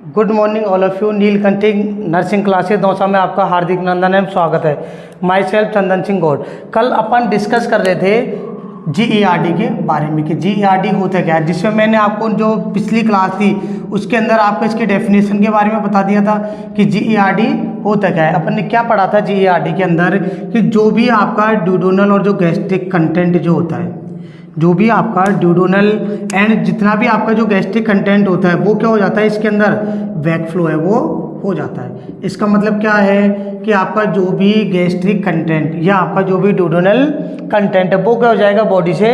Good morning all of you. Neelkanthi nursing classes Dausa में आपका हार्दिक नंदन एवं स्वागत है। Myself Chandan Singh Gaur. कल अपन डिस्कस कर रहे थे GERD के बारे में कि GERD होता क्या है, जिसमें मैंने आपको जो पिछली क्लास थी उसके अंदर आपको इसके डेफिनेशन के बारे में बता दिया था कि GERD होता क्या है। अपन ने क्या पढ़ा था GERD के अंदर कि जो भी आपका ड्यूडेनल और जो गैस्ट्रिक कंटेंट जो होता है, जो भी आपका ड्यूडेनल एंड जितना भी आपका जो गैस्ट्रिक कंटेंट होता है वो क्या हो जाता है, इसके अंदर बैकफ्लो है वो हो जाता है। इसका मतलब क्या है कि आपका जो भी गैस्ट्रिक कंटेंट या आपका जो भी ड्यूडेनल कंटेंट है वो क्या हो जाएगा, बॉडी से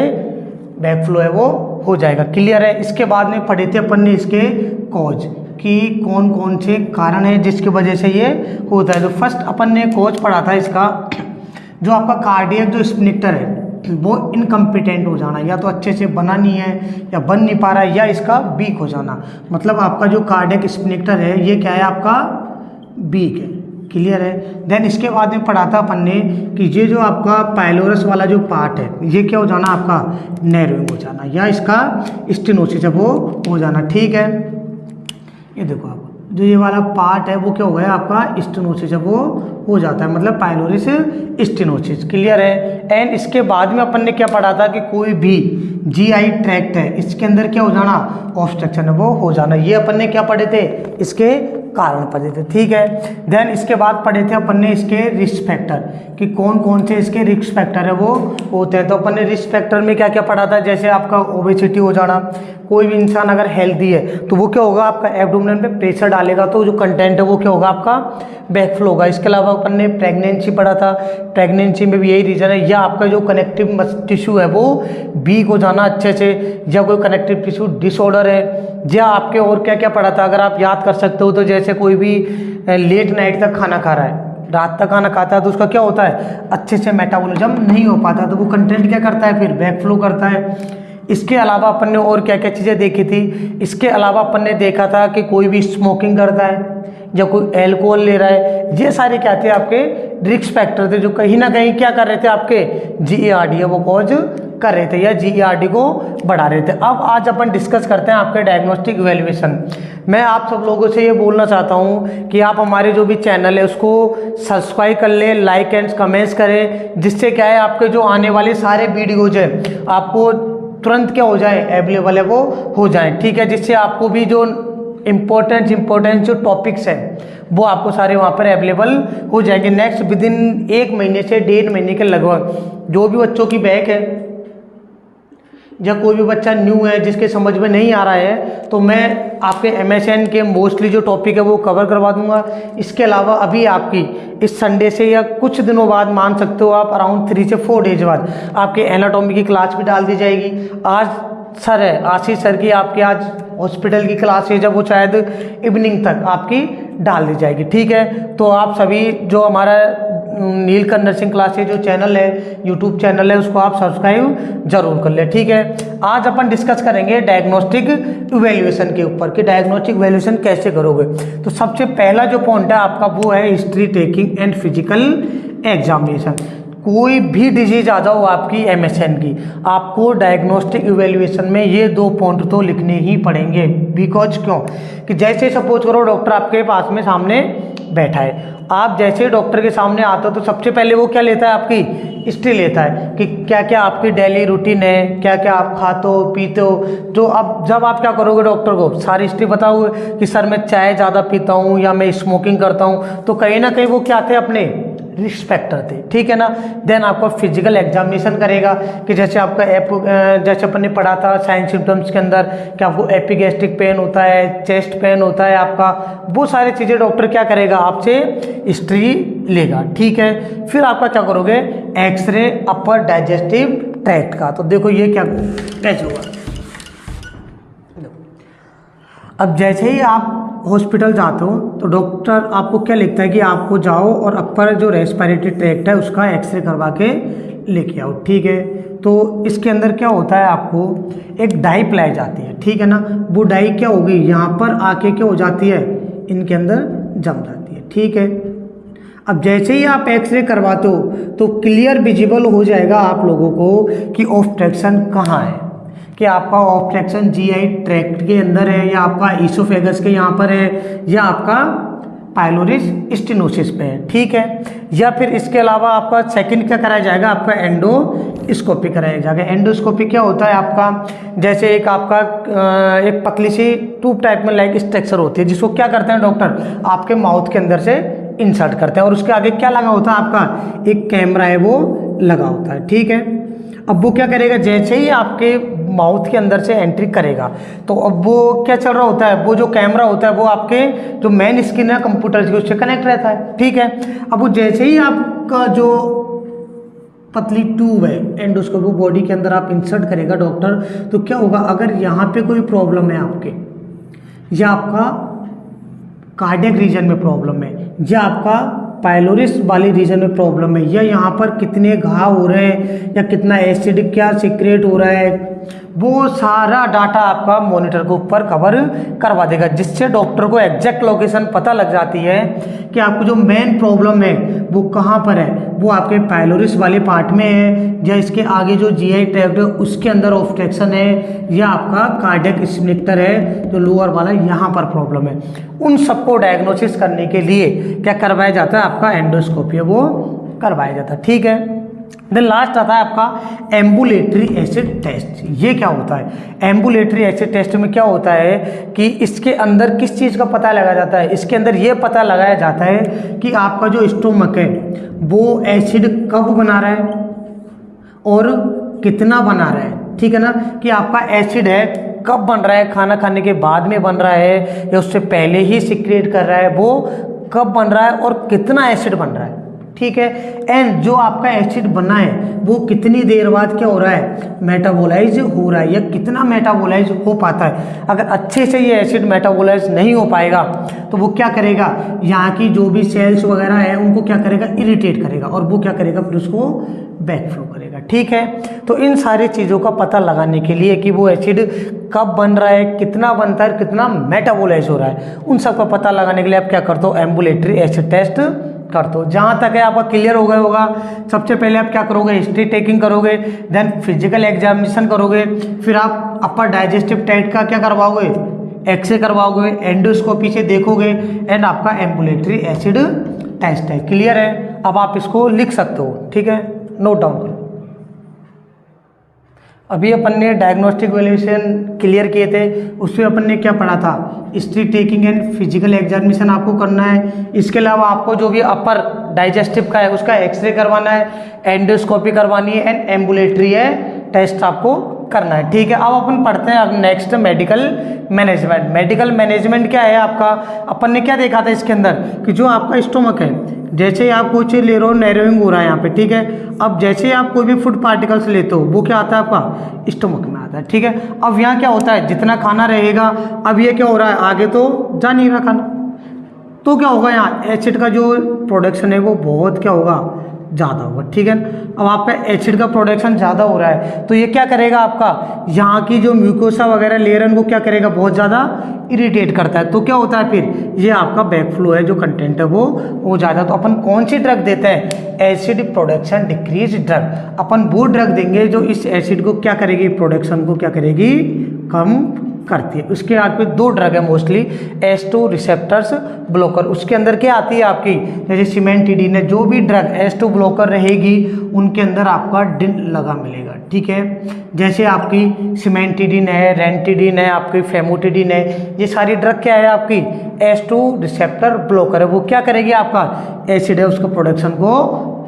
बैकफ्लो है वो हो जाएगा। क्लियर है। इसके बाद में पढ़े थे अपन ने इसके कॉज कि कौन कौन से कारण है जिसकी वजह से ये होता है। तो फर्स्ट अपन ने कॉज पढ़ा था इसका, जो आपका कार्डियक जो स्फिंक्टर है वो इनकम्पिटेंट हो जाना, या तो अच्छे से बना नहीं है या बन नहीं पा रहा है, या इसका वीक हो जाना। मतलब आपका जो कार्डियक स्फिंक्टर है ये क्या है, आपका वीक है। क्लियर है। देन इसके बाद में पढ़ा था अपन ने कि ये जो आपका पाइलोरस वाला जो पार्ट है ये क्या हो जाना, आपका नैरोइंग हो जाना, या इसका स्टेनोसिस है वो हो जाना। ठीक है। ये देखो आप जो ये वाला पार्ट है वो क्या हो गया, आपका स्टेनोसिस है वो हो जाता है, मतलब पाइलोरिस स्टेनोसिस। क्लियर है। एंड इसके बाद में अपन ने क्या पढ़ा था कि कोई भी GI ट्रैक्ट है इसके अंदर क्या हो जाना, ऑब्स्ट्रक्शन है वो हो जाना। ये अपन ने क्या पढ़े थे, इसके कारण पढ़े थे। ठीक है। देन इसके बाद पढ़े थे अपन ने इसके रिस्क फैक्टर कि कौन कौन से इसके रिस्क फैक्टर है वो होते हैं। तो अपन ने रिस्क फैक्टर में क्या क्या पढ़ा था, जैसे आपका ओबेसिटी हो जाना। कोई भी इंसान अगर हेल्दी है तो वो क्या होगा, आपका एब्डोमेन पे प्रेशर डालेगा तो जो कंटेंट है वो क्या होगा, आपका बैकफ्लो होगा। इसके अलावा अपन ने प्रेगनेंसी पढ़ा था, प्रेगनेंसी में भी यही रीज़न है, या आपका जो कनेक्टिव टिश्यू है वो वीक हो जाना अच्छे से, या कोई कनेक्टिव टिश्यू डिसऑर्डर है, या आपके और क्या क्या पढ़ा था अगर आप याद कर सकते हो तो जैसे कोई भी लेट नाइट तक खाना खा रहा है, रात तक खाना खाता है तो उसका क्या होता है, अच्छे से मेटाबॉलिज्म नहीं हो पाता, तो वो कंटेंट क्या करता है, फिर बैकफ्लो करता है। इसके अलावा अपन ने और क्या क्या चीज़ें देखी थी, इसके अलावा अपन ने देखा था कि कोई भी स्मोकिंग करता है या कोई एल्कोहल ले रहा है, ये सारे क्या थे, आपके रिस्क फैक्टर थे जो कहीं ना कहीं क्या कर रहे थे, आपके GERD है वो कॉज कर रहे थे या GERD को बढ़ा रहे थे। अब आज अपन डिस्कस करते हैं आपके डायग्नोस्टिक इवैल्यूएशन। मैं आप सब लोगों से ये बोलना चाहता हूँ कि आप हमारे जो भी चैनल है उसको सब्सक्राइब कर लें, लाइक एंड कमेंट्स करें, जिससे क्या है आपके जो आने वाले सारे वीडियोज है आपको तुरंत क्या हो जाए, अवेलेबल है वो हो जाए। ठीक है। जिससे आपको भी जो इम्पोर्टेंट जो टॉपिक्स हैं वो आपको सारे वहाँ पर अवेलेबल हो जाएंगे। नेक्स्ट विद इन 1 महीने से 1.5 महीने के लगभग जो भी बच्चों की बैक है या कोई भी बच्चा न्यू है जिसके समझ में नहीं आ रहा है तो मैं आपके MSN के मोस्टली जो टॉपिक है वो कवर करवा दूंगा। इसके अलावा अभी आपकी इस संडे से या कुछ दिनों बाद मान सकते हो आप, अराउंड 3 से 4 डेज बाद आपके एनाटॉमी की क्लास भी डाल दी जाएगी। आज सर है आशीष सर की, आपकी आज हॉस्पिटल की क्लास है जब वो शायद इवनिंग तक आपकी डाल दी जाएगी। ठीक है। तो आप सभी जो हमारा नीलकंठ नर्सिंग क्लासेस जो चैनल है, यूट्यूब चैनल है, उसको आप सब्सक्राइब जरूर कर लें। ठीक है। आज अपन डिस्कस करेंगे डायग्नोस्टिक इवैल्यूएशन के ऊपर कि डायग्नोस्टिक इवैल्यूएशन कैसे करोगे। तो सबसे पहला जो पॉइंट है आपका वो है history taking and physical examination. कोई भी डिजीज आ जाओ आपकी MSN की, आपको डायग्नोस्टिक इवैल्यूएशन में ये 2 पॉइंट तो लिखने ही पड़ेंगे। बिकॉज क्यों कि जैसे सपोज करो डॉक्टर आपके पास में सामने बैठा है, आप जैसे डॉक्टर के सामने आते हो तो सबसे पहले वो क्या लेता है, आपकी हिस्ट्री लेता है कि क्या क्या आपकी डेली रूटीन है, क्या क्या आप खाते हो पीते हो। तो अब जब आप क्या करोगे, डॉक्टर को सारी हिस्ट्री बताओगे कि सर मैं चाय ज़्यादा पीता हूँ या मैं स्मोकिंग करता हूँ, तो कहीं ना कहीं वो क्या थे, अपने रिस्क फैक्टर थे। ठीक है ना। देन आपका फिजिकल एग्जामिनेशन करेगा कि जैसे आपका जैसे अपन ने पढ़ा था साइन सिम्टम्स के अंदर कि आपको एपिगैस्ट्रिक पेन होता है, चेस्ट पेन होता है आपका, वो सारी चीज़ें डॉक्टर क्या करेगा, आपसे हिस्ट्री लेगा। ठीक है। फिर आपका क्या करोगे, एक्सरे अपर डाइजेस्टिव ट्रैक्ट का। तो देखो ये क्या कैसे होगा। अब जैसे ही आप हॉस्पिटल जाते हो तो डॉक्टर आपको क्या लिखता है कि आपको जाओ और अपर जो रेस्पिरेटरी ट्रैक्ट है उसका एक्सरे करवा के लेके आओ। ठीक है। तो इसके अंदर क्या होता है, आपको एक डाई पिलाई जाती है। ठीक है ना। वो डाई क्या होगी, यहाँ पर आके क्या हो जाती है, इनके अंदर जम जाती है। ठीक है। अब जैसे ही आप एक्सरे करवाते हो तो क्लियर विजिबल हो जाएगा आप लोगों को कि ऑब्स्ट्रक्शन कहाँ है, कि आपका ऑब्स्ट्रक्शन जीआई ट्रैक्ट के अंदर है, या आपका ईसोफेगस के यहाँ पर है, या आपका पाइलोरिस स्टेनोसिस पे है, ठीक है। या फिर इसके अलावा आपका सेकंड क्या कराया जाएगा, आपका एंडोस्कोपी कराया जाएगा। एंडोस्कोपी क्या होता है आपका, जैसे एक आपका एक पतली सी ट्यूब टाइप में लाइक स्ट्रक्चर होती है, जिसको क्या करते हैं डॉक्टर, आपके माउथ के अंदर से इंसर्ट करते हैं, और उसके आगे क्या लगा होता है, आपका एक कैमरा है वो लगा होता है, ठीक है। अब वो क्या करेगा, जैसे ही आपके माउथ के अंदर से एंट्री करेगा, तो अब वो क्या चल रहा होता है, वो जो कैमरा होता है वो आपके जो मेन स्क्रीन है कंप्यूटर की उससे कनेक्ट रहता है, ठीक है। अब वो जैसे ही आपका जो पतली ट्यूब है एंडोस्कोप वो बॉडी के अंदर आप इंसर्ट करेगा डॉक्टर, तो क्या होगा, अगर यहाँ पे कोई प्रॉब्लम है आपके, या आपका कार्डियक रीजन में प्रॉब्लम है, या आपका पाइलोरिस वाली रीजन में प्रॉब्लम है, या यहाँ पर कितने घाव हो रहे हैं, या कितना एसिड क्या सीक्रेट हो रहा है, वो सारा डाटा आपका मॉनिटर के ऊपर कवर करवा देगा, जिससे डॉक्टर को एग्जैक्ट लोकेशन पता लग जाती है कि आपको जो मेन प्रॉब्लम है वो कहाँ पर है, वो आपके पाइलोरिस वाले पार्ट में है, या इसके आगे जो जीआई ट्रैक्ट है उसके अंदर ऑब्स्ट्रक्शन है, या आपका कार्डियक स्फिंक्टर है जो लोअर वाला यहाँ पर प्रॉब्लम है। उन सबको डायग्नोसिस करने के लिए क्या करवाया जाता है, आपका एंडोस्कोपी वो करवाया जाता है, ठीक है। देन लास्ट आता है आपका एम्बुलेटरी एसिड टेस्ट। ये क्या होता है, एम्बुलेटरी एसिड टेस्ट में क्या होता है कि इसके अंदर किस चीज़ का पता लगाया जाता है, इसके अंदर ये पता लगाया जाता है कि आपका जो स्टोमक है वो एसिड कब बना रहा है और कितना बना रहा है, ठीक है ना, कि आपका एसिड है कब बन रहा है, खाना खाने के बाद में बन रहा है या उससे पहले ही सिक्रेट कर रहा है, वो कब बन रहा है और कितना एसिड बन रहा है, ठीक है। एंड जो आपका एसिड बना है वो कितनी देर बाद क्या हो रहा है, मेटाबोलाइज हो रहा है, या कितना मेटाबोलाइज हो पाता है। अगर अच्छे से ये एसिड मेटाबोलाइज नहीं हो पाएगा तो वो क्या करेगा, यहाँ की जो भी सेल्स वगैरह है उनको क्या करेगा, इरिटेट करेगा, और वो क्या करेगा, फिर उसको बैकफ्लो करेगा, ठीक है। तो इन सारी चीज़ों का पता लगाने के लिए कि वो एसिड कब बन रहा है, कितना बनता है, कितना मेटाबोलाइज हो रहा है, उन सब का पता लगाने के लिए आप क्या करते हो, एम्बुलेटरी एसिड टेस्ट करते हो। जहाँ तक है आपका क्लियर हो गया होगा। सबसे पहले आप क्या करोगे, हिस्ट्री टेकिंग करोगे, देन फिजिकल एग्जामिनेशन करोगे, फिर आप अपर डाइजेस्टिव ट्रैक्ट का क्या करवाओगे, एक्सरे करवाओगे, एंडोस्कोपी से देखोगे, एंड आपका एम्बुलेटरी एसिड टेस्ट है। क्लियर है, अब आप इसको लिख सकते हो, ठीक है, नोट डाउन करो। अभी अपन ने डायग्नोस्टिक वैल्यूएशन क्लियर किए थे, उसमें अपन ने क्या पढ़ा था, history taking and physical examination आपको करना है। इसके अलावा आपको जो भी अपर डाइजेस्टिव का है उसका एक्सरे करवाना है, एंडोस्कोपी करवानी है, एंड एम्बुलेटरी है टेस्ट आपको करना है, ठीक है। अब अपन पढ़ते हैं अब next medical management. Medical management क्या है आपका, अपन ने क्या देखा था इसके अंदर कि जो आपका स्टोमक है, जैसे ही आप कोई चीज़ ले रहे हो नैरोइंग हो रहा है यहाँ पे, ठीक है। अब जैसे ही आप कोई भी फूड पार्टिकल्स लेते हो वो क्या आता है, आपका स्टोमक में आता है, ठीक है। अब यहाँ क्या होता है, जितना खाना रहेगा, अब ये क्या हो रहा है, आगे तो जा नहीं रहा खाना, तो क्या होगा, यहाँ एसिड का जो प्रोडक्शन है वो बहुत क्या होगा, ज़्यादा होगा, ठीक है। अब आपका एसिड का प्रोडक्शन ज़्यादा हो रहा है तो ये क्या करेगा, आपका यहाँ की जो म्यूकोसा वगैरह लेयर है उनको क्या करेगा, बहुत ज़्यादा इरिटेट करता है, तो क्या होता है, फिर ये आपका बैकफ्लो है, जो कंटेंट है वो ज़्यादा। तो अपन कौन सी ड्रग देते हैं, एसिड प्रोडक्शन डिक्रीज ड्रग। अपन वो ड्रग देंगे जो इस एसिड को क्या करेगी, प्रोडक्शन को क्या करेगी, कम करती है। उसके आगे दो ड्रग है मोस्टली, H2 रिसेप्टर्स ब्लॉकर। उसके अंदर क्या आती है आपकी, जैसे सिमेंटिडीन है, जो भी ड्रग H2 ब्लॉकर रहेगी उनके अंदर आपका डिन लगा मिलेगा, ठीक है। जैसे आपकी सिमेंटिडीन है, रेंटिडीन है, आपकी फेमोटिडीन है, ये सारी ड्रग क्या है आपकी H2 रिसेप्टर ब्लॉकर है। वो क्या करेगी, आपका एसिड है उसका प्रोडक्शन को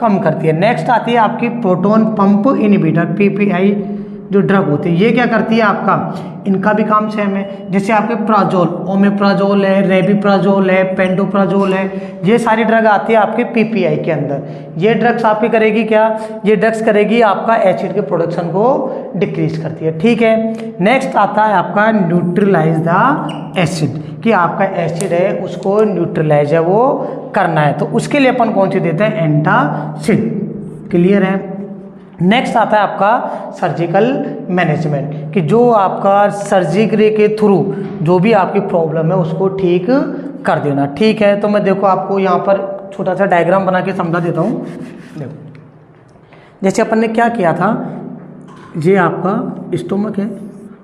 कम करती है। नेक्स्ट आती है आपकी प्रोटोन पंप इनहिबिटर, PPI जो ड्रग होती है, ये क्या करती है आपका, इनका भी काम सेम है। जैसे आपके प्राजोल, ओमेप्राजोल है, रेबिप्राजोल है, पेंटोप्राजोल है, ये सारी ड्रग आती है आपके PPI के अंदर। ये ड्रग्स आपकी करेगी क्या, ये ड्रग्स करेगी आपका एसिड के प्रोडक्शन को डिक्रीज करती है, ठीक है। नेक्स्ट आता है आपका न्यूट्रलाइज द एसिड, कि आपका एसिड है उसको न्यूट्रलाइज है वो करना है, तो उसके लिए अपन कौन सी देते हैं, एंटासिड। क्लियर है। नेक्स्ट आता है आपका सर्जिकल मैनेजमेंट, कि जो आपका सर्जरी के थ्रू जो भी आपकी प्रॉब्लम है उसको ठीक कर देना, ठीक है। तो मैं देखो आपको यहाँ पर छोटा सा डायग्राम बना के समझा देता हूँ। देखो जैसे अपन ने क्या किया था, ये आपका स्टोमक है,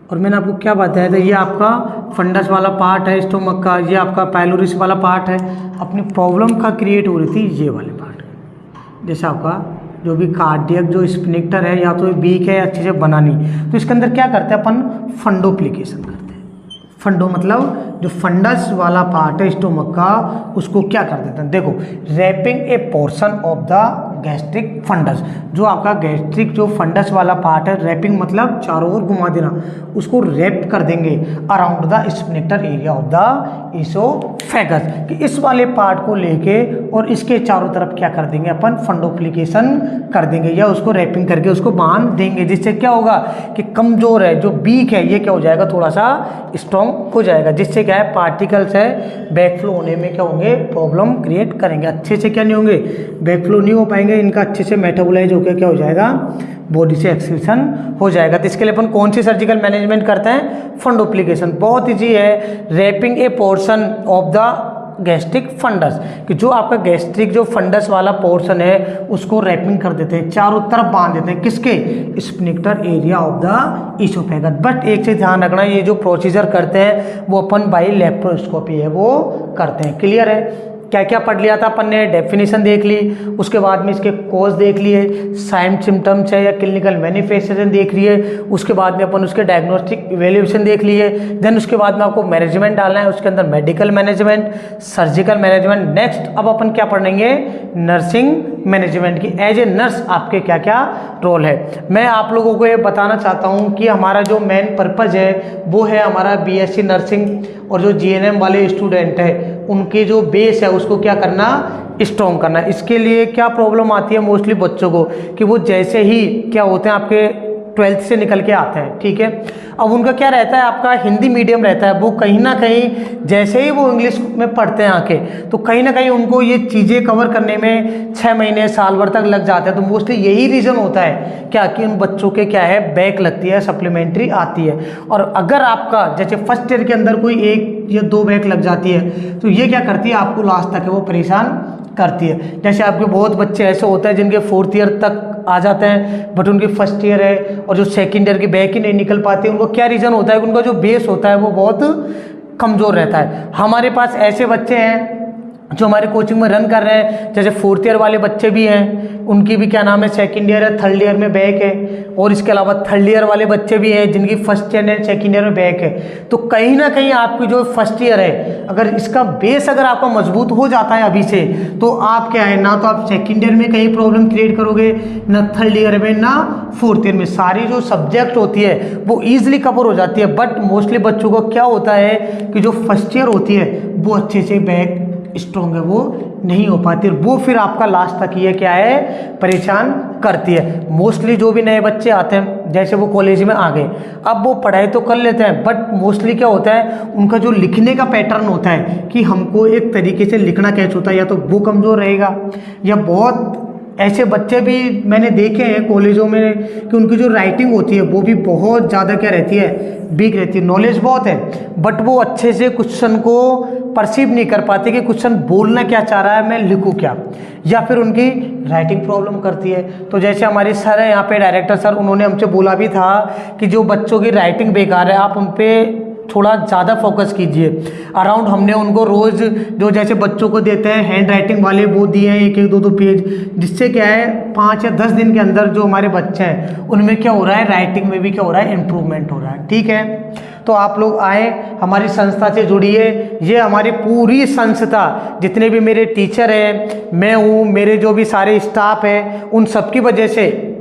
और मैंने आपको क्या बताया था, ये आपका फंडस वाला पार्ट है स्टोमक का, ये आपका पाइलोरिस वाला पार्ट है। अपनी प्रॉब्लम का क्रिएट हो रही थी ये वाले पार्ट। जैसे आपका जो भी कार्डियक जो स्फिंक्टर है या तो वीक है, अच्छे से बना नहीं, तो इसके अंदर क्या करते हैं अपन, फंडोप्लिकेशन करते हैं। फंडो मतलब जो फंडस वाला पार्ट है स्टोमक का, उसको क्या कर देते हैं, देखो, wrapping a portion of the gastric fundus. जो आपका गैस्ट्रिक जो फंडस वाला पार्ट है, रैपिंग मतलब चारों ओर घुमा देना, उसको रैप कर देंगे around the sphincter area of the oesophagus, कि इस वाले पार्ट को लेके और इसके चारों तरफ क्या कर देंगे अपन, फंडोप्लिकेशन कर देंगे या उसको रैपिंग करके उसको बांध देंगे। जिससे क्या होगा कि कमजोर है जो वीक है ये क्या हो जाएगा, थोड़ा सा स्ट्रॉन्ग हो जाएगा। जिससे क्या है, पार्टिकल्स है बैकफ्लो होने में क्या होंगे, प्रॉब्लम क्रिएट करेंगे। अच्छे से क्या नहीं होंगे, बैकफ्लो नहीं हो पाएंगे, इनका अच्छे से मेटाबोलाइज होकर क्या हो जाएगा, बॉडी से एक्सक्रीशन हो जाएगा। तो इसके लिए अपन कौन सी सर्जिकल मैनेजमेंट करते हैं, फंडोप्लिकेशन। बहुत ईजी है, wrapping a portion of the gastric fundus, कि जो आपका गैस्ट्रिक जो फंडस वाला पोर्शन है उसको रैपिंग कर देते हैं, चारों तरफ बांध देते हैं, किसके, sphincter area of the oesophagus. But एक चीज ध्यान रखना, ये जो प्रोसीजर करते हैं वो अपन बाई लेप्रोस्कोपी है वो करते हैं। क्लियर है, क्या क्या पढ़ लिया था अपन ने, डेफिनेशन देख ली, उसके बाद में इसके कोज देख लिए, साइन सिम्टम्स है या क्लिनिकल मैनिफेस्टेशन देख लिए, उसके बाद में अपन उसके डायग्नोस्टिक इवेल्युएशन देख लिए, देन उसके बाद में आपको मैनेजमेंट डालना है, उसके अंदर medical management, surgical management. Next अब अपन क्या पढ़ेंगे, नर्सिंग मैनेजमेंट की। एज ए नर्स आपके क्या क्या रोल है। मैं आप लोगों को ये बताना चाहता हूँ कि हमारा जो मेन पर्पज़ है वो है हमारा बीएससी नर्सिंग, और जो जीएनएम वाले स्टूडेंट है उनके जो बेस है उसको क्या करना, स्ट्रॉन्ग करना। इसके लिए क्या प्रॉब्लम आती है मोस्टली बच्चों को, कि वो जैसे ही क्या होते हैं आपके 12th से निकल के आते हैं, ठीक है, अब उनका क्या रहता है, आपका हिंदी मीडियम रहता है, वो कहीं ना कहीं जैसे ही वो इंग्लिश में पढ़ते हैं आके, तो कहीं ना कहीं उनको ये चीज़ें कवर करने में 6 महीने साल भर तक लग जाते हैं। तो मोस्टली यही रीज़न होता है क्या, कि उन बच्चों के क्या है, बैक लगती है, सप्लीमेंट्री आती है। और अगर आपका जैसे फर्स्ट ईयर के अंदर कोई 1 या 2 बैक लग जाती है, तो ये क्या करती है, आपको लास्ट तक वो परेशान करती है। जैसे आपके बहुत बच्चे ऐसे होते हैं जिनके 4th ईयर तक आ जाते हैं, बट उनकी फर्स्ट ईयर है और जो सेकंड ईयर की बैक ही नहीं निकल पाती। उनको क्या रीज़न होता है, उनका जो बेस होता है वो बहुत कमज़ोर रहता है। हमारे पास ऐसे बच्चे हैं जो हमारे कोचिंग में रन कर रहे हैं, जैसे 4th ईयर वाले बच्चे भी हैं, उनकी भी क्या नाम है, सेकंड ईयर है, 3rd ईयर में बैक है, और इसके अलावा 3rd ईयर वाले बच्चे भी हैं जिनकी फर्स्ट ईयर है, सेकंड ईयर में बैक है। तो कहीं ना कहीं आपकी जो फर्स्ट ईयर है, अगर इसका बेस अगर आपका मजबूत हो जाता है अभी से, तो आप क्या है, ना तो आप सेकंड ईयर में कहीं प्रॉब्लम क्रिएट करोगे, ना 3rd ईयर में, ना 4th ईयर में। सारी जो सब्जेक्ट होती है वो ईजिली कवर हो जाती है। बट मोस्टली बच्चों को क्या होता है कि जो फर्स्ट ईयर होती है वो अच्छे से बैक स्ट्रॉन्ग है वो नहीं हो पाती, वो फिर आपका लास्ट तक ये क्या है, परेशान करती है। मोस्टली जो भी नए बच्चे आते हैं, जैसे वो कॉलेज में आ गए, अब वो पढ़ाई तो कर लेते हैं, बट मोस्टली क्या होता है, उनका जो लिखने का पैटर्न होता है कि हमको एक तरीके से लिखना कैसे होता है, या तो वो कमज़ोर रहेगा, या बहुत ऐसे बच्चे भी मैंने देखे हैं कॉलेजों में कि उनकी जो राइटिंग होती है वो भी बहुत ज़्यादा क्या रहती है, वीक रहती है। नॉलेज बहुत है बट वो अच्छे से क्वेश्चन को परसीव नहीं कर पाते कि क्वेश्चन बोलना क्या चाह रहा है, मैं लिखूँ क्या, या फिर उनकी राइटिंग प्रॉब्लम करती है। तो जैसे हमारे सर है यहाँ पे, डायरेक्टर सर, उन्होंने हमसे बोला भी था कि जो बच्चों की राइटिंग बेकार है आप उन पर थोड़ा ज़्यादा फोकस कीजिए। अराउंड हमने उनको रोज़ जो जैसे बच्चों को देते हैं हैंड राइटिंग वाले वो दिए हैं 1-1, 2-2 पेज, जिससे क्या है 5 या 10 दिन के अंदर जो हमारे बच्चे हैं उनमें क्या हो रहा है, राइटिंग में भी क्या हो रहा है, इम्प्रूवमेंट हो रहा है। ठीक है, तो आप लोग आए, हमारी संस्था से जुड़िए। ये हमारी पूरी संस्था, जितने भी मेरे टीचर हैं, मैं हूँ, मेरे जो भी सारे स्टाफ हैं, उन सबकी वजह से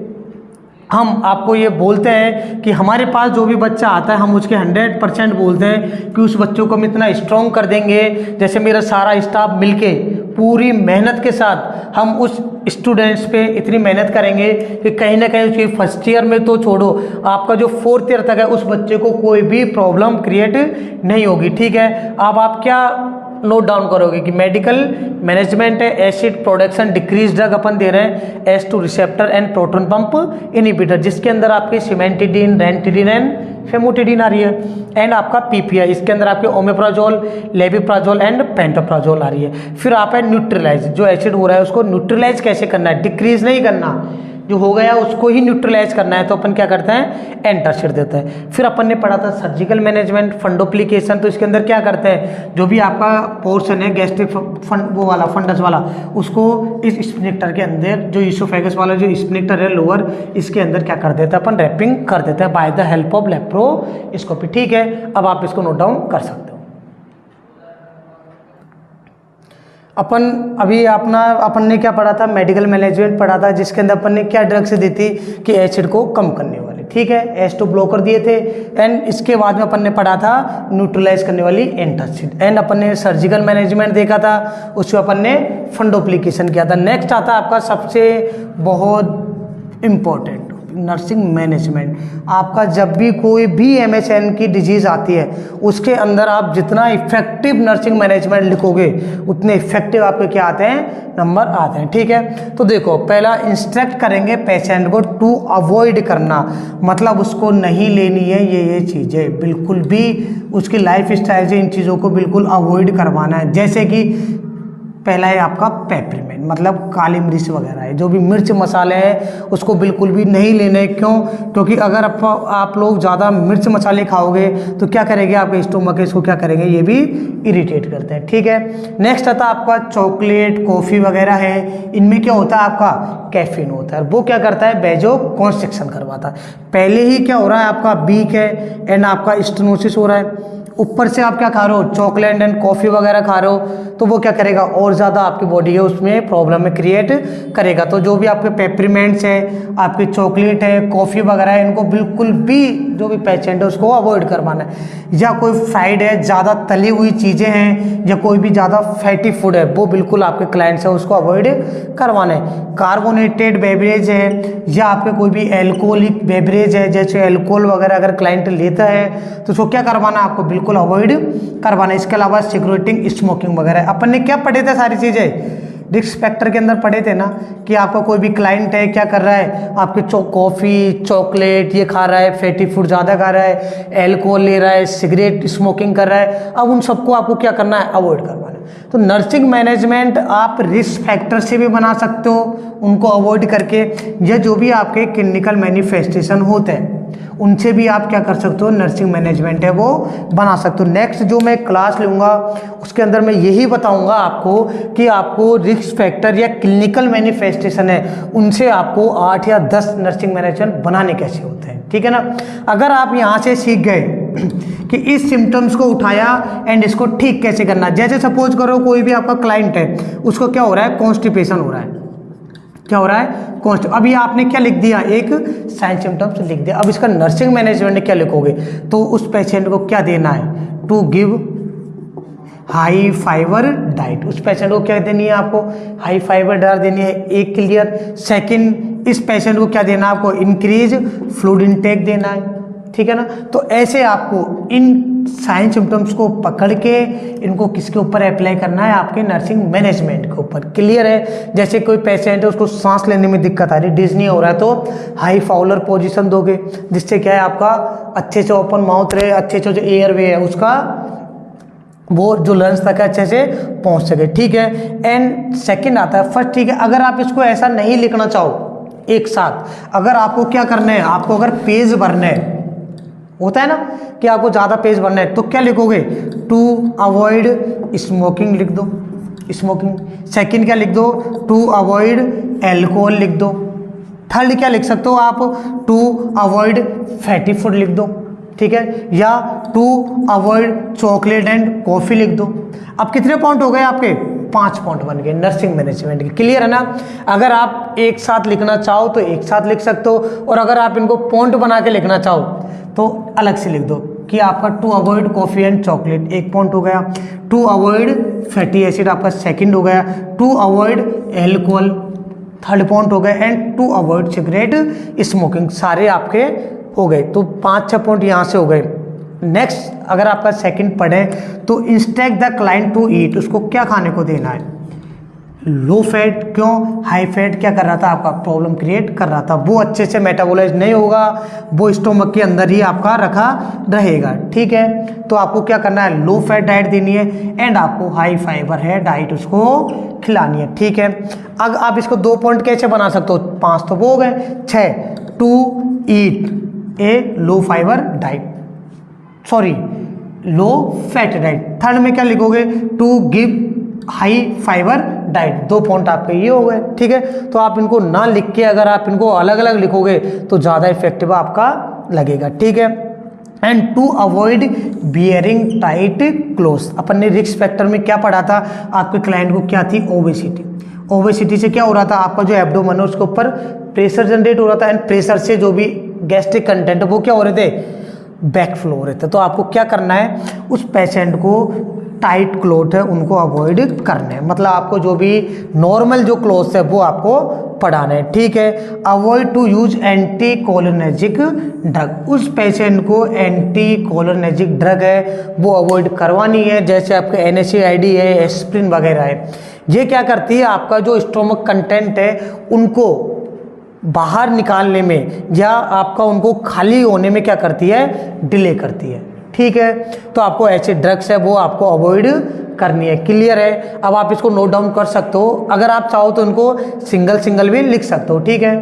हम आपको ये बोलते हैं कि हमारे पास जो भी बच्चा आता है हम उसके 100% बोलते हैं कि उस बच्चों को हम इतना स्ट्रॉन्ग कर देंगे। जैसे मेरा सारा स्टाफ मिलके पूरी मेहनत के साथ हम उस स्टूडेंट्स पे इतनी मेहनत करेंगे कि कहीं ना कहीं उसकी फर्स्ट ईयर में तो छोड़ो, आपका जो 4th ईयर तक है उस बच्चे को कोई भी प्रॉब्लम क्रिएट नहीं होगी। ठीक है, अब आप क्या नोट डाउन करोगे कि मेडिकल मैनेजमेंट है, एसिड प्रोडक्शन डिक्रीज ड्रग अपन दे रहे हैं, S2 receptor and proton pump inhibitor, जिसके अंदर आपके सिमेंटिडिन, रेंटिडिन एंड फेमोटिडिन आ रही है, एंड आपका PPI, इसके अंदर आपके ओमेप्राजोल, लेविप्राजोल एंड पेंटोप्राजोल आ रही है। फिर आप है न्यूट्रलाइज, जो एसिड हो रहा है उसको न्यूट्रलाइज कैसे करना है, डिक्रीज नहीं करना, जो हो गया उसको ही न्यूट्रलाइज करना है, तो अपन क्या करते हैं, एंटासिड देते हैं। फिर अपन ने पढ़ा था सर्जिकल मैनेजमेंट, फंडोप्लिकेशन, तो इसके अंदर क्या करते हैं, जो भी आपका पोर्शन है गैस्ट्रिक वो वाला फंडस वाला, उसको इस स्फिंक्टर के अंदर, जो ईसोफेगस वाला जो स्फिंक्टर है लोअर, इसके अंदर क्या कर देते हैं अपन, रैपिंग कर देते हैं by the help of laparoscopy. ठीक है, अब आप इसको नोट डाउन कर सकते हो। अपन ने क्या पढ़ा था, मेडिकल मैनेजमेंट पढ़ा था, जिसके अंदर अपन ने क्या ड्रग्स दी थी कि एसिड को कम करने वाली, ठीक है, H2 ब्लॉकर दिए थे। एंड इसके बाद में अपन ने पढ़ा था न्यूट्रलाइज करने वाली एंटासिड। एंड अपन ने सर्जिकल मैनेजमेंट देखा था, उसमें अपन ने फंडोप्लिकेशन किया था। नेक्स्ट आता है आपका सबसे बहुत इम्पोर्टेंट नर्सिंग मैनेजमेंट। आपका जब भी कोई भी MSN की डिजीज़ आती है, उसके अंदर आप जितना इफेक्टिव नर्सिंग मैनेजमेंट लिखोगे, उतने इफेक्टिव आपके क्या आते हैं, नंबर आते हैं। ठीक है, तो देखो, पहला इंस्ट्रक्ट करेंगे पेशेंट को टू अवॉइड करना, मतलब उसको नहीं लेनी है ये चीज़ें, बिल्कुल भी उसकी लाइफ स्टाइल से इन चीज़ों को बिल्कुल अवॉइड करवाना है। जैसे कि पहला है आपका पेपरमेंट, मतलब काली मिर्च वगैरह है, जो भी मिर्च मसाले हैं उसको बिल्कुल भी नहीं लेने। क्यों? क्योंकि अगर आप लोग ज़्यादा मिर्च मसाले खाओगे तो क्या करेंगे, आपके स्टोमक है इसको क्या करेंगे, ये भी इरिटेट करते हैं। ठीक है, नेक्स्ट आता है आपका चॉकलेट, कॉफ़ी वगैरह है, इनमें क्या होता है, आपका कैफीन होता है, वो क्या करता है, बेजो कॉन्स्ट्रिक्शन करवाता है। पहले ही क्या हो रहा है, आपका वीक है एंड आपका स्टेनोसिस हो रहा है, ऊपर से आप क्या खा रहे हो, चॉकलेट एंड कॉफ़ी वगैरह खा रहे हो, तो वो क्या करेगा, और ज़्यादा आपकी बॉडी है उसमें प्रॉब्लम में क्रिएट करेगा। तो जो भी आपके पेपरमेंट्स है, आपकी चॉकलेट है, कॉफ़ी वगैरह है, इनको बिल्कुल भी जो भी पेशेंट है उसको अवॉइड करवाना है। या कोई फ्राइड है, ज़्यादा तली हुई चीज़ें हैं, या कोई भी ज़्यादा फैटी फूड है, वो बिल्कुल आपके क्लाइंट्स है उसको अवॉइड करवाना है। कार्बोनेटेड बेवरेज है, या आपके कोई भी एल्कोहलिक बेवरेज है, जैसे एल्कोहल वगैरह अगर क्लाइंट लेता है तो उसको क्या करवाना है, आपको बिल्कुल अवॉइड करवाना। इसके अलावा सिगरेटिंग, स्मोकिंग वगैरह। अपन ने क्या पढ़े थे, सारी चीज़ें रिस्क फैक्टर के अंदर पढ़े थे ना, कि आपका कोई भी क्लाइंट है क्या कर रहा है, आपके कॉफ़ी, चॉकलेट ये खा रहा है, फैटी फूड ज़्यादा खा रहा है, एल्कोहल ले रहा है, सिगरेट स्मोकिंग कर रहा है, अब उन सबको आपको क्या करना है, अवॉइड करवाना है। तो नर्सिंग मैनेजमेंट आप रिस्क फैक्टर से भी बना सकते हो, उनको अवॉइड करके, या जो भी आपके क्लिनिकल मैनिफेस्टेशन होते हैं उनसे भी आप क्या कर सकते हो, नर्सिंग मैनेजमेंट है वो बना सकते हो। नेक्स्ट जो मैं क्लास लूँगा उसके अंदर मैं यही बताऊँगा आपको कि आपको रिस्क फैक्टर या क्लिनिकल मैनिफेस्टेशन है उनसे आपको 8 या 10 नर्सिंग मैनेजमेंट बनाने कैसे होते हैं। ठीक है ना, अगर आप यहाँ से सीख गए कि इस सिम्टम्स को उठाया एंड इसको ठीक कैसे करना। जैसे सपोज करो कोई भी आपका क्लाइंट है, उसको क्या हो रहा है, कॉन्स्टिपेशन हो रहा है, क्या हो रहा है, अभी आपने क्या लिख दिया, एक साइन सिम्टम्स लिख दिया। अब इसका नर्सिंग मैनेजमेंट क्या लिखोगे, तो उस पेशेंट को क्या देना है, to give high fibre diet, उस पेशेंट को क्या देनी है, आपको हाई फाइबर डाइट देनी है, एक क्लियर। सेकंड, इस पेशेंट को क्या देना है, आपको इंक्रीज फ्लूइड इनटेक देना है। ठीक है ना, तो ऐसे आपको इन साइन सिम्टम्स को पकड़ के इनको किसके ऊपर अप्लाई करना है, आपके नर्सिंग मैनेजमेंट के ऊपर। क्लियर है, जैसे कोई पेशेंट है उसको सांस लेने में दिक्कत आ रही, डिज्नी हो रहा है, तो हाई फाउलर पोजीशन दोगे, जिससे क्या है आपका अच्छे से ओपन माउथ रहे, अच्छे से जो एयरवे है उसका वो जो लंग्स तक अच्छे से पहुंच सके। ठीक है, एंड सेकंड आता है फर्स्ट। ठीक है, अगर आप इसको ऐसा नहीं लिखना चाहो एक साथ, अगर आपको क्या करना है, आपको अगर पेज भरना है, होता है ना कि आपको ज़्यादा पेज भरना है, तो क्या लिखोगे, टू अवॉइड स्मोकिंग लिख दो, स्मोकिंग। सेकंड क्या लिख दो, टू अवॉइड एल्कोहल लिख दो। थर्ड क्या लिख सकते हो आप, टू अवॉइड फैटी फूड लिख दो। ठीक है, या to avoid chocolate and coffee लिख दो। अब कितने पॉइंट हो गए आपके, 5 पॉइंट बन गए नर्सिंग मैनेजमेंट के। क्लियर है ना, अगर आप एक साथ लिखना चाहो तो एक साथ लिख सकते हो, और अगर आप इनको पॉइंट बना के लिखना चाहो तो अलग से लिख दो कि आपका to avoid coffee and chocolate एक पॉइंट हो गया, टू अवॉइड फैटी एसिड आपका सेकंड हो गया, to avoid alcohol third point हो गया, and to avoid cigarette smoking सारे आपके हो गए। तो 5-6 पॉइंट यहाँ से हो गए। नेक्स्ट, अगर आपका सेकंड पढ़े तो instruct the client to eat, उसको क्या खाने को देना है, लो फैट, क्यों? हाई फैट क्या कर रहा था, आपका प्रॉब्लम क्रिएट कर रहा था, वो अच्छे से मेटाबोलाइज नहीं होगा, वो स्टोमक के अंदर ही आपका रखा रहेगा, ठीक है। तो आपको क्या करना है, लो फैट डाइट देनी है एंड आपको हाई फाइबर है डाइट उसको खिलानी है, ठीक है। अब आप इसको 2 पॉइंट कैसे बना सकते हो, 5 तो वो हो गए, 6 to eat a low fibre diet, sorry low fat diet. Third में क्या लिखोगे, to give high fibre diet. 2 point आपके ये हो गए, ठीक है। तो आप इनको ना लिख के अगर आप इनको अलग अलग लिखोगे तो ज़्यादा इफेक्टिव आपका लगेगा, ठीक है। And to avoid bearing tight cloth, अपन ने रिस्क फैक्टर में क्या पढ़ा था, आपके क्लाइंट को क्या थी, ओबेसिटी। ओबेसिटी से क्या हो रहा था, आपका जो एब्डोमेन है उसके ऊपर प्रेशर जनरेट हो रहा था एंड प्रेशर से जो भी गैस्ट्रिक कंटेंट वो क्या हो रहे थे, बैक फ्लो हो रहे थे। तो आपको क्या करना है, उस पेशेंट को टाइट क्लोथ है उनको अवॉइड करने हैं, मतलब आपको जो भी नॉर्मल जो क्लोथ्स है वो आपको पढ़ाना है, ठीक है। Avoid to use anti cholinergic drug, उस पेशेंट को एंटी कोलिनर्जिक ड्रग है वो अवॉइड करवानी है, जैसे आपके NSAID है, एस्प्रिन वगैरह है। ये क्या करती है, आपका जो स्टोमक कंटेंट है उनको बाहर निकालने में या आपका उनको खाली होने में क्या करती है, डिले करती है, ठीक है। तो आपको ऐसे ड्रग्स है वो आपको अवॉइड करनी है, क्लियर है। अब आप इसको नोट डाउन कर सकते हो, अगर आप चाहो तो इनको सिंगल सिंगल भी लिख सकते हो, ठीक है।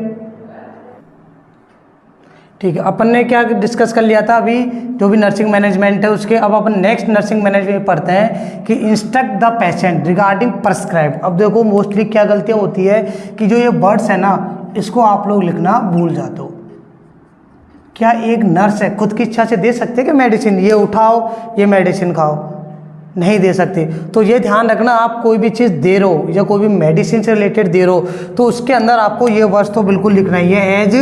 ठीक है, अपन ने क्या डिस्कस कर लिया था अभी, जो भी नर्सिंग मैनेजमेंट है उसके। अब अपन नेक्स्ट नर्सिंग मैनेजमेंट पढ़ते हैं कि instruct the patient regarding prescribe. अब देखो मोस्टली क्या गलतियाँ होती है कि जो ये वर्ड्स है ना इसको आप लोग लिखना भूल जाते हो। क्या एक नर्स है खुद की इच्छा से दे सकते हैं कि मेडिसिन ये उठाओ ये मेडिसिन खाओ, नहीं दे सकते। तो ये ध्यान रखना, आप कोई भी चीज़ दे रहे हो या कोई भी मेडिसिन से रिलेटेड दे रहे हो तो उसके अंदर आपको ये वर्ड्स तो बिल्कुल लिखना ही है, एज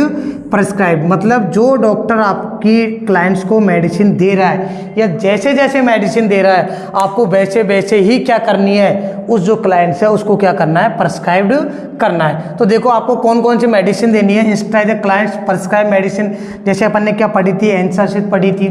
प्रेस्क्राइब। मतलब जो डॉक्टर आपकी क्लाइंट्स को मेडिसिन दे रहा है या जैसे जैसे मेडिसिन दे रहा है आपको वैसे वैसे ही क्या करनी है, उस जो क्लाइंट्स है उसको क्या करना है, प्रेस्क्राइब्ड करना है। तो देखो आपको कौन कौन सी मेडिसिन देनी है, instruct the clients prescribe medicine. जैसे अपन ने क्या पढ़ी थी, एंसासिड पढ़ी थी,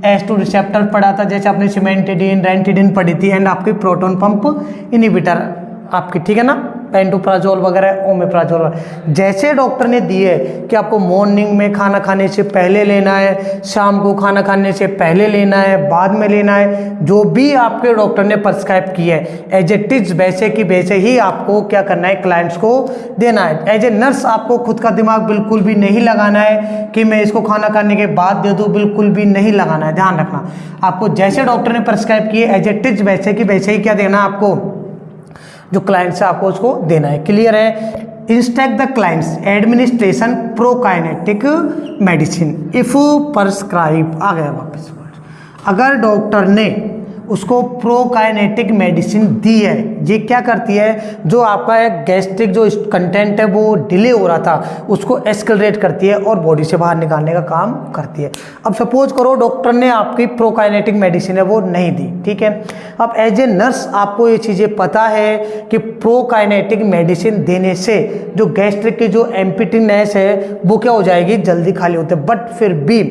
S2 रिसेप्टर पढ़ा था, जैसे आपने सिमेंटिडिन, रेंटिडिन पढ़ी थी एंड आपकी प्रोटॉन पंप इनहिबिटर आपकी, ठीक है ना, पेंटोप्राजोल वगैरह, ओमेप्राजोल। जैसे डॉक्टर ने दिए कि आपको मॉर्निंग में खाना खाने से पहले लेना है, शाम को खाना खाने से पहले लेना है, बाद में लेना है, जो भी आपके डॉक्टर ने प्रिस्क्राइब किया है एज इट इज वैसे की वैसे ही आपको क्या करना है, क्लाइंट्स को देना है। एज ए नर्स आपको खुद का दिमाग बिल्कुल भी नहीं लगाना है कि मैं इसको खाना खाने के बाद दे दूँ, बिल्कुल भी नहीं लगाना है। ध्यान रखना, आपको जैसे डॉक्टर ने प्रिस्क्राइब किए एज इट इज वैसे की वैसे ही क्या देना है, आपको जो क्लाइंट्स है आपको उसको देना है, क्लियर है। Instruct the clients administration prokinetic medicine if prescribe, आ गया वापस। अगर डॉक्टर ने उसको प्रोकाइनेटिक मेडिसिन दी है, ये क्या करती है, जो आपका एक गैस्ट्रिक जो कंटेंट है वो डिले हो रहा था उसको एक्सेलरेट करती है और बॉडी से बाहर निकालने का काम करती है। अब सपोज करो डॉक्टर ने आपकी प्रोकाइनेटिक मेडिसिन है वो नहीं दी, ठीक है। अब एज ए नर्स आपको ये चीज़ें पता है कि प्रोकाइनेटिक मेडिसिन देने से जो गैस्ट्रिक की जो एम्पिटीनेस है वो क्या हो जाएगी, जल्दी खाली होते, बट फिर भी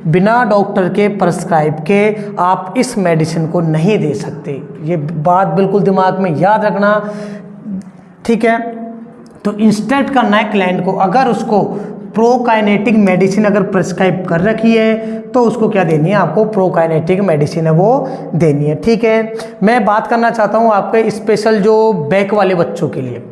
बिना डॉक्टर के प्रिस्क्राइब के आप इस मेडिसिन को नहीं दे सकते। ये बात बिल्कुल दिमाग में याद रखना, ठीक है। तो इंस्टेंट करना है क्लाइंट को, अगर उसको प्रोकाइनेटिक मेडिसिन अगर प्रिस्क्राइब कर रखी है तो उसको क्या देनी है, आपको प्रोकाइनेटिक मेडिसिन है वो देनी है, ठीक है। मैं बात करना चाहता हूँ आपके स्पेशल जो बैक वाले बच्चों के लिए।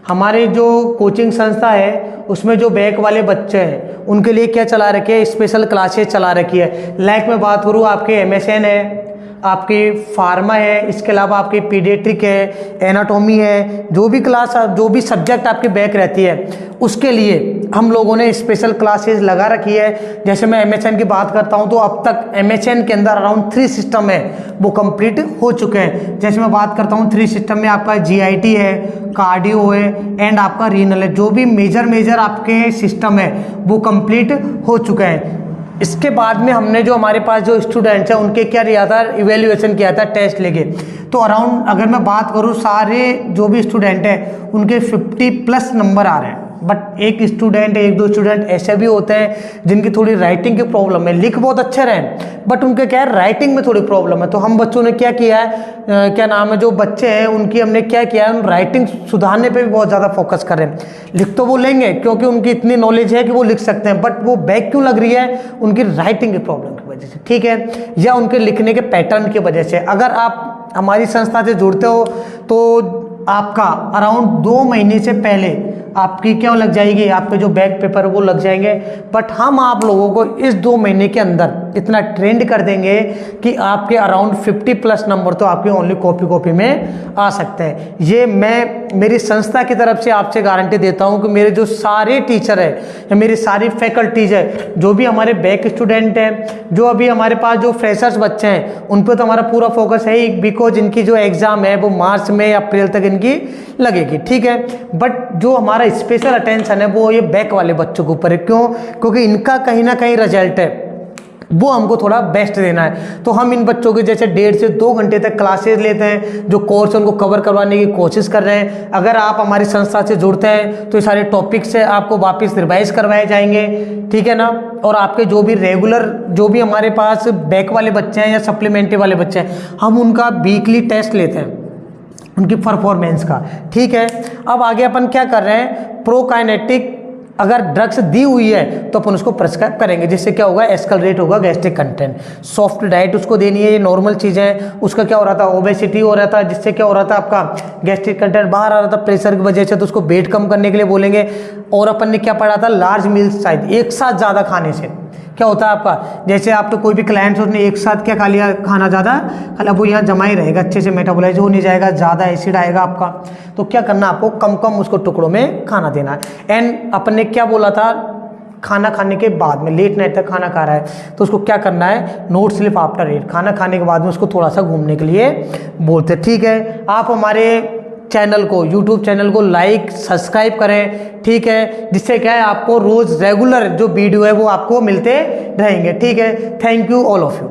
हमारे जो कोचिंग संस्था है उसमें जो बैक वाले बच्चे हैं उनके लिए क्या चला रखी है, स्पेशल क्लासेस चला रखी है। लाइक मैं बात करूँ आपके MSN है, आपकी फार्मा है, इसके अलावा आपकी पीडियाट्रिक है, एनाटॉमी है, जो भी क्लास जो भी सब्जेक्ट आपके बैक रहती है उसके लिए हम लोगों ने स्पेशल क्लासेस लगा रखी है। जैसे मैं MSN की बात करता हूं तो अब तक MSN के अंदर अराउंड 3 सिस्टम है वो कंप्लीट हो चुके हैं। जैसे मैं बात करता हूं 3 सिस्टम में आपका GIT है, कार्डियो है एंड आपका रीनल है। जो भी मेजर आपके सिस्टम है वो कंप्लीट हो चुके हैं। इसके बाद में हमने जो हमारे पास जो स्टूडेंट्स हैं उनके क्या किया था, इवेल्युएशन किया था टेस्ट लेके। तो अराउंड अगर मैं बात करूँ सारे जो भी स्टूडेंट हैं उनके 50+ नंबर आ रहे हैं, बट एक स्टूडेंट, एक दो स्टूडेंट ऐसे भी होते हैं जिनकी थोड़ी राइटिंग की प्रॉब्लम है, लिख बहुत अच्छे रहे बट उनके क्या है राइटिंग में थोड़ी प्रॉब्लम है। तो हम बच्चों ने क्या किया है, क्या नाम है, जो बच्चे हैं उनकी हमने क्या किया है, उन राइटिंग सुधारने पे भी बहुत ज़्यादा फोकस कर रहे हैं। लिख तो वो लेंगे क्योंकि उनकी इतनी नॉलेज है कि वो लिख सकते हैं, बट वो बैक क्यों लग रही है, उनकी राइटिंग की प्रॉब्लम की वजह से, ठीक है, या उनके लिखने के पैटर्न की वजह से। अगर आप हमारी संस्था से जुड़ते हो तो आपका अराउंड 2 महीने से पहले आपकी क्या लग जाएगी, आपके जो बैक पेपर वो लग जाएंगे। बट हम आप लोगों को इस 2 महीने के अंदर इतना ट्रेंड कर देंगे कि आपके अराउंड 50+ नंबर तो आपके ओनली कॉपी में आ सकते हैं। ये मैं मेरी संस्था की तरफ से आपसे गारंटी देता हूं कि मेरे जो सारे टीचर है या मेरी सारी फैकल्टीज है, जो भी हमारे बैक स्टूडेंट हैं, जो अभी हमारे पास जो फ्रेशर्स बच्चे हैं, उन पर तो हमारा पूरा फोकस है ही, बिकॉज इनकी जो एग्ज़ाम है वो मार्च में अप्रैल तक इनकी लगेगी, ठीक है। बट जो हमारा स्पेशल अटेंशन है वो ये बैक वाले बच्चों के ऊपर है। क्यों? क्योंकि इनका कहीं ना कहीं रिजल्ट है वो हमको थोड़ा बेस्ट देना है। तो हम इन बच्चों के जैसे 1.5 से 2 घंटे तक क्लासेस लेते हैं, जो कोर्स उनको कवर करवाने की कोशिश कर रहे हैं। अगर आप हमारी संस्था से जुड़ते हैं तो ये सारे टॉपिक्स से आपको वापस रिवाइज करवाए जाएंगे, ठीक है ना। और आपके जो भी रेगुलर जो भी हमारे पास बैक वाले बच्चे हैं या सप्लीमेंट्री वाले बच्चे हैं, हम उनका वीकली टेस्ट लेते हैं उनकी परफॉर्मेंस का, ठीक है। अब आगे अपन क्या कर रहे हैं, प्रोकाइनेटिक अगर ड्रग्स दी हुई है तो अपन उसको प्रिस्क्राइब करेंगे, जिससे क्या होगा, एस्केलरेट होगा गैस्ट्रिक कंटेंट। सॉफ्ट डाइट उसको देनी है, ये नॉर्मल चीज़ है। उसका क्या हो रहा था, ओबेसिटी हो रहा था, जिससे क्या हो रहा था, आपका गैस्ट्रिक कंटेंट बाहर आ रहा था प्रेशर की वजह से, तो उसको वेट कम करने के लिए बोलेंगे। और अपन ने क्या पढ़ा था, लार्ज मील साइज, एक साथ ज़्यादा खाने से क्या होता है आपका, जैसे आप तो कोई भी क्लाइंट्स उसने एक साथ क्या खा लिया, खाना ज़्यादा खा लिया, वो यहाँ जमा ही रहेगा, अच्छे से मेटाबोलाइज हो नहीं जाएगा, ज़्यादा एसिड आएगा आपका। तो क्या करना, आपको कम कम उसको टुकड़ों में खाना देना है। एंड अपन ने क्या बोला था, खाना खाने के बाद में लेट नाइट तक खाना खा रहा है तो उसको क्या करना है, नोट स्लिप आफ्टर ईट, खाना खाने के बाद में उसको थोड़ा सा घूमने के लिए बोलते, ठीक है। आप हमारे चैनल को, यूट्यूब चैनल को लाइक सब्सक्राइब करें, ठीक है, जिससे क्या है आपको रोज़ रेगुलर जो वीडियो है वो आपको मिलते रहेंगे, ठीक है। Thank you all of you.